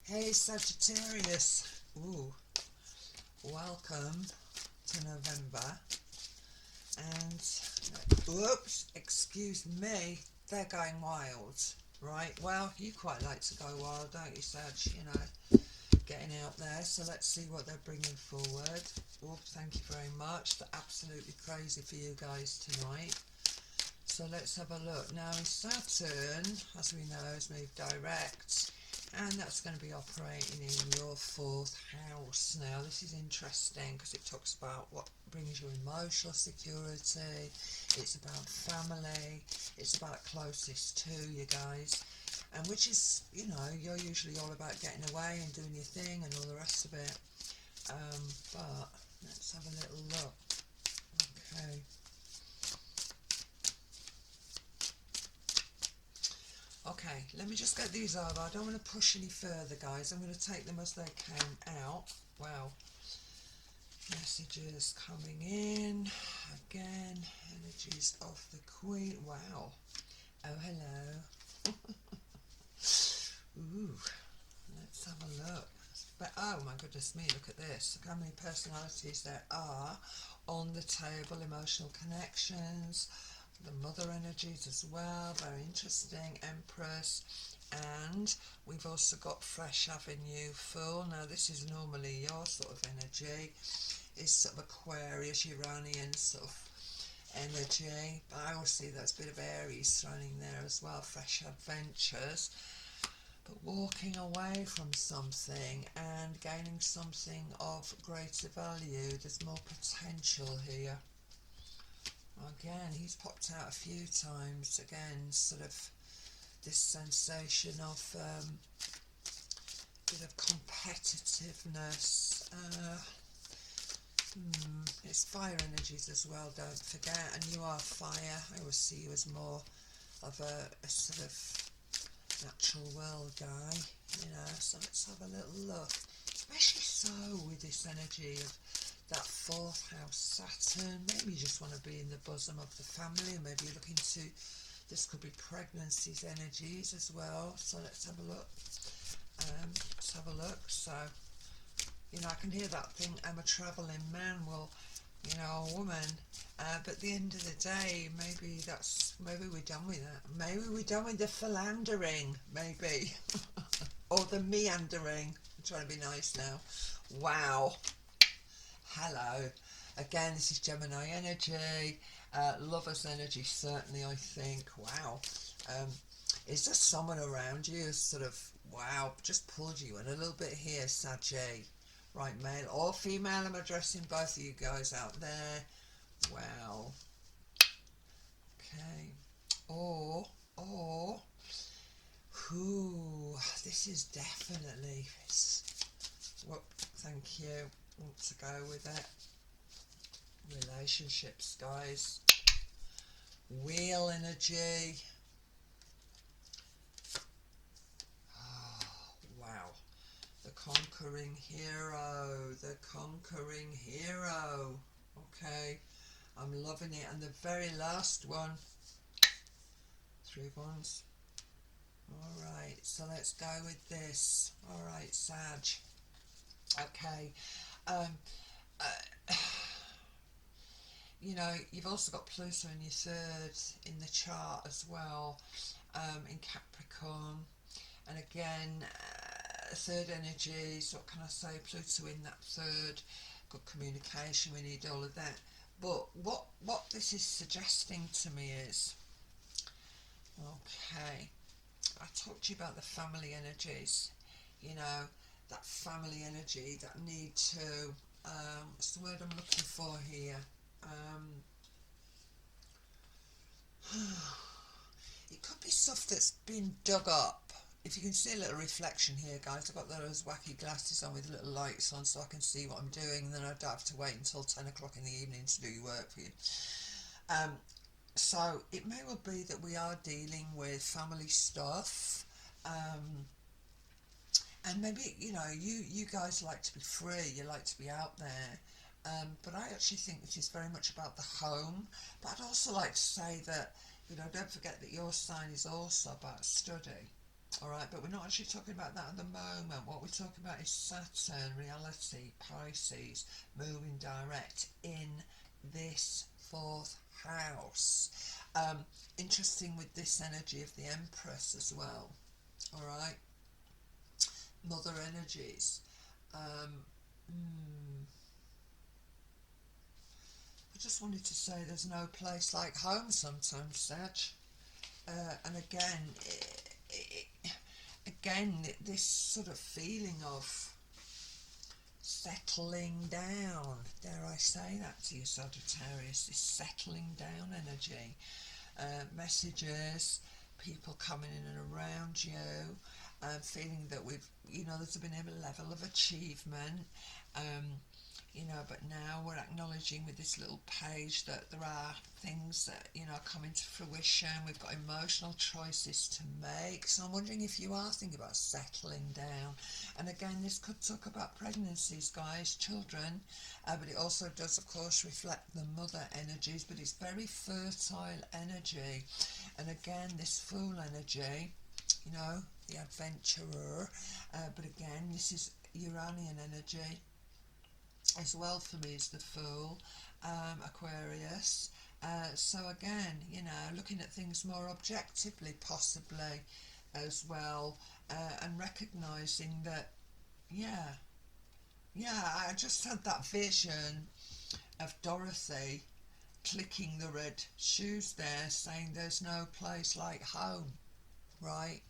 Hey Sagittarius, ooh, welcome to November, and whoops, excuse me, they're going wild, right? Well, you quite like to go wild, don't you, Sag? Getting out there, so let's see what they're bringing forward. Oh, thank you very much. They're absolutely crazy for you guys tonight. So let's have a look. Now, Saturn, as we know, has moved direct, and that's going to be operating in your fourth house. Now, this is interesting because it talks about what brings you emotional security. It's about family. It's about closest to you guys, and which is, you're usually all about getting away and doing your thing and all the rest of it. But let's have a little look. Okay. Okay, let me just get these over. I don't want to push any further, guys. I'm going to take them as they came out. Wow. Messages coming in. Again, energies of the Queen. Wow. Oh, hello. Ooh, let's have a look. But, oh my goodness me, look at this. Look how many personalities there are on the table. Emotional connections, the mother energies as well, very interesting. Empress, and we've also got Fresh Avenue Fool. Now this is normally your sort of energy. It's sort of Aquarius, Uranian sort of energy, but I also see there's a bit of Aries thrown in there as well. Fresh adventures, but walking away from something and gaining something of greater value. There's more potential here. Again, he's popped out a few times. Again, sort of this sensation of bit of competitiveness. It's fire energies as well, don't forget. And you are fire. I always see you as more of a sort of natural world guy, so let's have a little look. Especially so with this energy of that fourth house Saturn. Maybe you just want to be in the bosom of the family, or maybe you're looking to, this could be pregnancies energies as well. So let's have a look. So, I can hear that thing, I'm a travelling man. Well, a woman. But at the end of the day, maybe we're done with that. Maybe we're done with the philandering, maybe. Or the meandering. I'm trying to be nice now. Wow. Hello. Again, this is Gemini energy. Lover's energy, certainly, I think. Wow. Is there someone around you who's sort of, wow, just pulled you in a little bit here, Sajay? Right, male or female, I'm addressing both of you guys out there. Wow. Okay. Or, this is definitely, thank you, want to go with it. Relationships, guys. Wheel energy. Oh, wow. The conquering hero. The conquering hero. Okay. I'm loving it. And the very last one. 3 ones. Alright, so let's go with this. Alright, Sag. Okay. You've also got Pluto in your third in the chart as well, in Capricorn. And again, third energy, so what can I say? Pluto in that third, good communication, we need all of that. But what this is suggesting to me is, okay, I talked to you about the family energies, that family energy, that need to, what's the word I'm looking for here? It could be stuff that's been dug up. If you can see a little reflection here, guys, I've got those wacky glasses on with little lights on so I can see what I'm doing, and then I don't have to wait until 10 o'clock in the evening to do your work for you. So it may well be that we are dealing with family stuff, and maybe, you guys like to be free, you like to be out there, but I actually think it is very much about the home. But I'd also like to say that, don't forget that your sign is also about study. All right, but we're not actually talking about that at the moment. What we're talking about is Saturn, reality, Pisces, moving direct in this fourth house. Interesting with this energy of the Empress as well. All right, mother energies. Um, I just wanted to say there's no place like home sometimes, Sag. And again, this sort of feeling of settling down. Dare I say that to you, Sagittarius? This settling down energy. Messages, people coming in and around you, feeling that there's been a level of achievement. But now we're acknowledging with this little page that there are things that, are coming to fruition. We've got emotional choices to make. So I'm wondering if you are thinking about settling down. And again, this could talk about pregnancies, guys, children, but it also does, of course, reflect the mother energies, but it's very fertile energy. And again, this Fool energy, the adventurer, but again, this is Uranian energy as well for me is the Fool, Aquarius. So again, looking at things more objectively possibly as well, and recognising that, I just had that vision of Dorothy clicking the red shoes there, saying there's no place like home, right?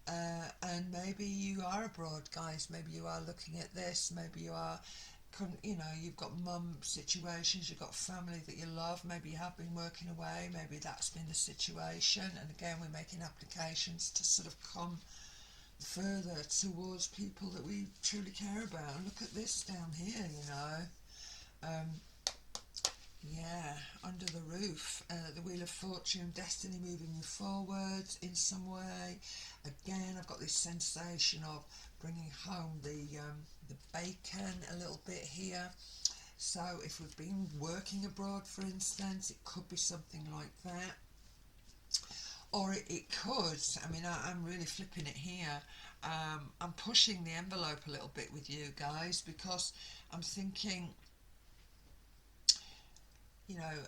And maybe you are abroad, guys. Maybe you are looking at this. Maybe you are, you've got mum situations, you've got family that you love. Maybe you have been working away. Maybe that's been the situation. And again, we're making applications to sort of come further towards people that we truly care about. And look at this down here, under the roof, the Wheel of Fortune, destiny moving you forward in some way. Again, I've got this sensation of bringing home the bacon a little bit here. So if we've been working abroad, for instance, it could be something like that. Or it could, I'm really flipping it here. I'm pushing the envelope a little bit with you guys, because I'm thinking,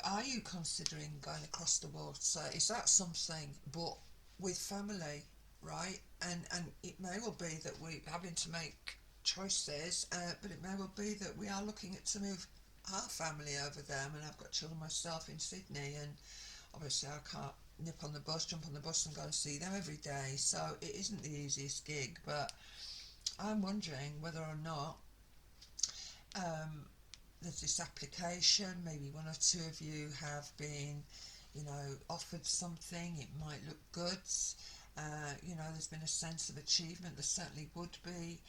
are you considering going across the water? Is that something, but with family, right? And it may well be that we're having to make choices, but it may well be that we are looking at to move our family over there. I've got children myself in Sydney, and obviously I can't jump on the bus and go and see them every day, so it isn't the easiest gig. But I'm wondering whether or not there's this application, maybe one or two of you have been, offered something, it might look good, there's been a sense of achievement, there certainly would be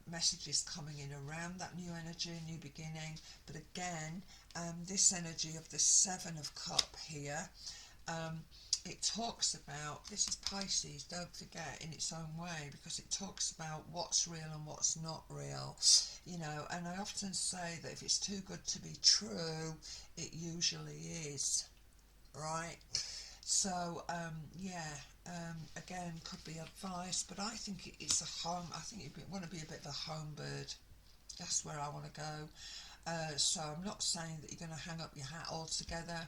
messages coming in around that new energy, new beginning. But again, this energy of the Seven of Cup here, it talks about, this is Pisces, don't forget, in its own way, because it talks about what's real and what's not real, and I often say that if it's too good to be true, it usually is, right? So, again, could be advice, but I think it's a home, I think you want to be a bit of a home bird, that's where I want to go. So I'm not saying that you're going to hang up your hat altogether,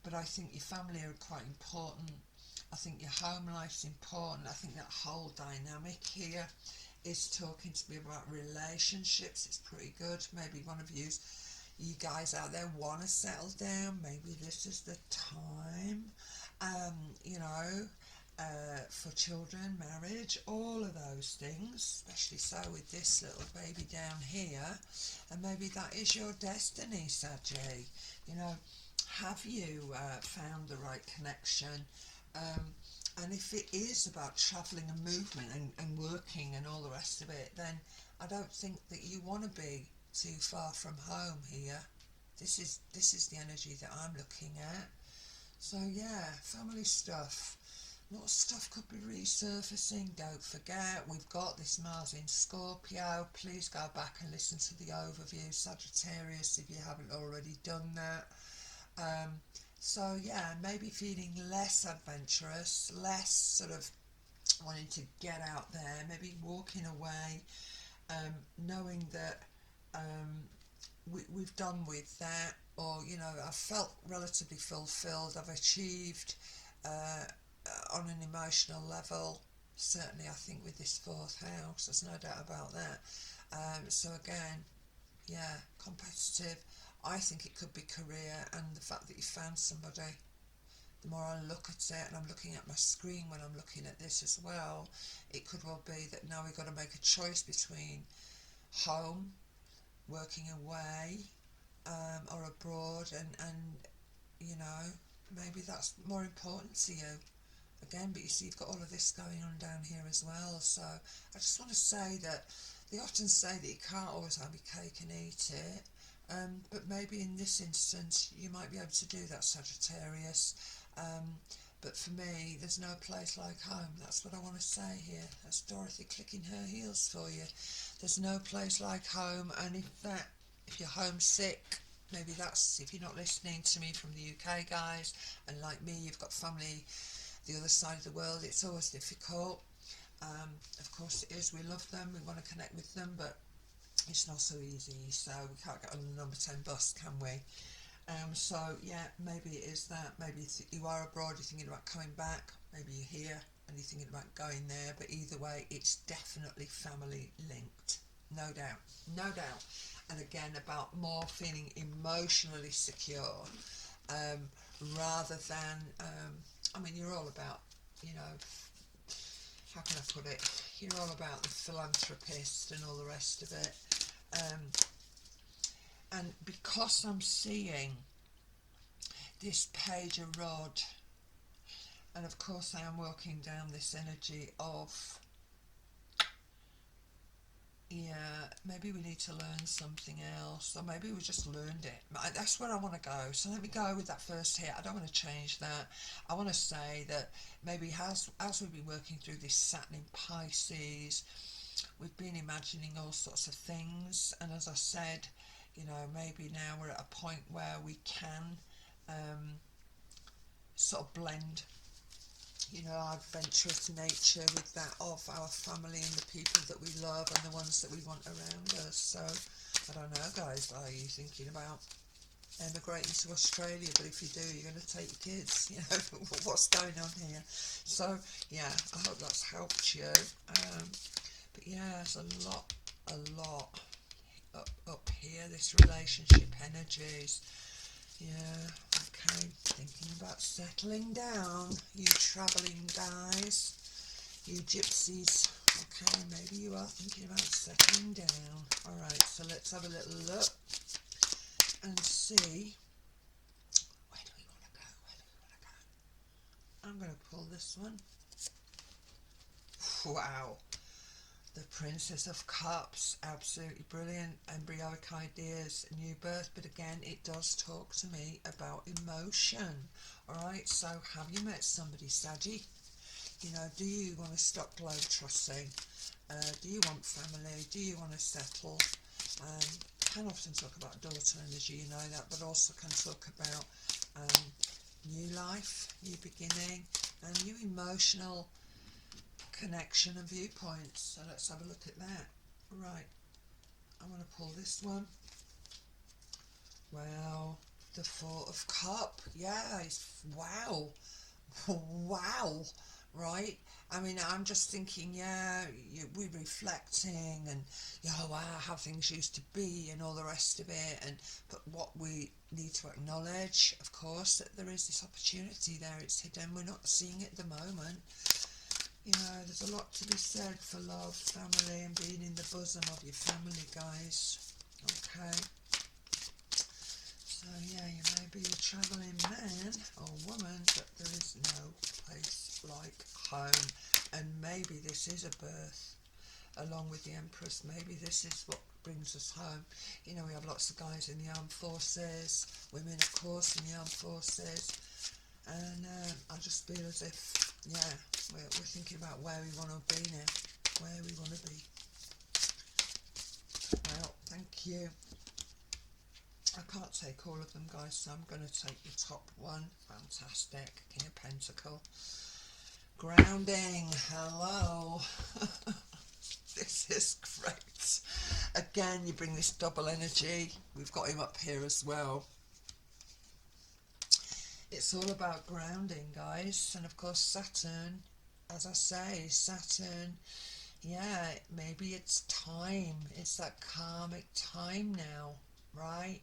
but I think your family are quite important. I think your home life's important. I think that whole dynamic here is talking to me about relationships. It's pretty good. Maybe one of you guys out there want to settle down. Maybe this is the time, for children, marriage, all of those things, especially so with this little baby down here. And maybe that is your destiny, Saggy. Have you found the right connection? And if it is about travelling and movement and working and all the rest of it, then I don't think that you want to be too far from home here. This is the energy that I'm looking at. So yeah, family stuff. A lot of stuff could be resurfacing. Don't forget, we've got this Mars in Scorpio. Please go back and listen to the overview, Sagittarius, if you haven't already done that. So yeah, maybe feeling less adventurous, less sort of wanting to get out there, maybe walking away, knowing that we've done with that, or I've felt relatively fulfilled, I've achieved on an emotional level, certainly I think with this fourth house, there's no doubt about that. So again, yeah, competitive. I think it could be career, and the fact that you found somebody. The more I look at it, and I'm looking at my screen when I'm looking at this as well, it could well be that now we've got to make a choice between home, working away, or abroad, and maybe that's more important to you. Again, but you see, you've got all of this going on down here as well. So I just want to say that they often say that you can't always have your cake and eat it. But maybe in this instance, you might be able to do that, Sagittarius. But for me, there's no place like home. That's what I want to say here. That's Dorothy clicking her heels for you. There's no place like home, and if you're homesick, maybe that's if you're not listening to me from the UK, guys, and like me, you've got family the other side of the world. It's always difficult. Of course it is. We love them. We want to connect with them, but it's not so easy. So we can't get on the number 10 bus, can we? So yeah, maybe it is that. Maybe you are abroad, you're thinking about coming back. Maybe you're here and you're thinking about going there. But either way, it's definitely family linked. No doubt. No doubt. And again, about more feeling emotionally secure, rather than, I mean, you're all about, how can I put it? You're all about the philanthropist and all the rest of it. And because I'm seeing this page of rod, and of course I am working down this energy of, yeah, maybe we need to learn something else, or maybe we just learned it. That's where I want to go. So let me go with that first hit. I don't want to change that. I want to say that maybe as we've been working through this Saturn in Pisces, we've been imagining all sorts of things, and as I said, maybe now we're at a point where we can sort of blend our adventurous nature with that of our family and the people that we love and the ones that we want around us. So I don't know, guys, are you thinking about emigrating to Australia? But if you do, you're going to take your kids. What's going on here? So yeah, I hope that's helped you. But yeah, there's a lot up here, this relationship energies. Yeah, okay, thinking about settling down, you travelling guys, you gypsies. Okay, maybe you are thinking about settling down. Alright, so let's have a little look and see, where do we want to go? I'm going to pull this one. Wow. The Princess of Cups, absolutely brilliant. Embryonic ideas, new birth, but again, it does talk to me about emotion. Alright, so have you met somebody, Saggy? Do you want to stop globe-trotting? Do you want family? Do you want to settle? Can often talk about daughter energy, that, but also can talk about new life, new beginning, and new emotional connection and viewpoints. So let's have a look at that. Right, I'm going to pull this one. Well, the Four of Cup. Yeah, wow. Wow. Right, I mean, I'm just thinking, yeah, we're reflecting and, wow, how things used to be and all the rest of it, but what we need to acknowledge, of course, that there is this opportunity there. It's hidden, we're not seeing it at the moment. There's a lot to be said for love, family, and being in the bosom of your family, guys. Okay. So yeah, you may be a travelling man or woman, but there is no place like home. And maybe this is a birth, along with the Empress. Maybe this is what brings us home. We have lots of guys in the armed forces, women, of course, in the armed forces. And I just feel as if, yeah, we're thinking about where we want to be now, where we want to be. Well, thank you. I can't take all of them, guys, so I'm going to take the top one. Fantastic. King of Pentacle. Grounding, hello. This is great. Again, you bring this double energy. We've got him up here as well. It's all about grounding, guys. And of course, Saturn, as I say, Saturn, yeah, maybe it's time. It's that karmic time now, right?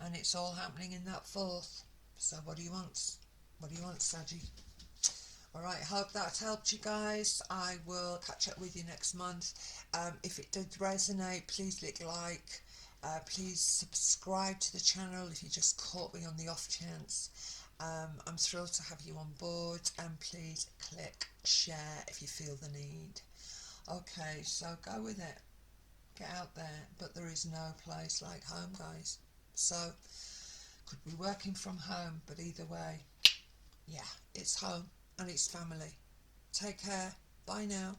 And it's all happening in that fourth. So what do you want? What do you want, Saggy? Alright, hope that helped you guys. I will catch up with you next month. If it did resonate, please click like. Please subscribe to the channel if you just caught me on the off chance. I'm thrilled to have you on board, and please click share if you feel the need. Okay, so go with it. Get out there. But there is no place like home, guys. So, could be working from home, but either way, yeah, it's home and it's family. Take care. Bye now.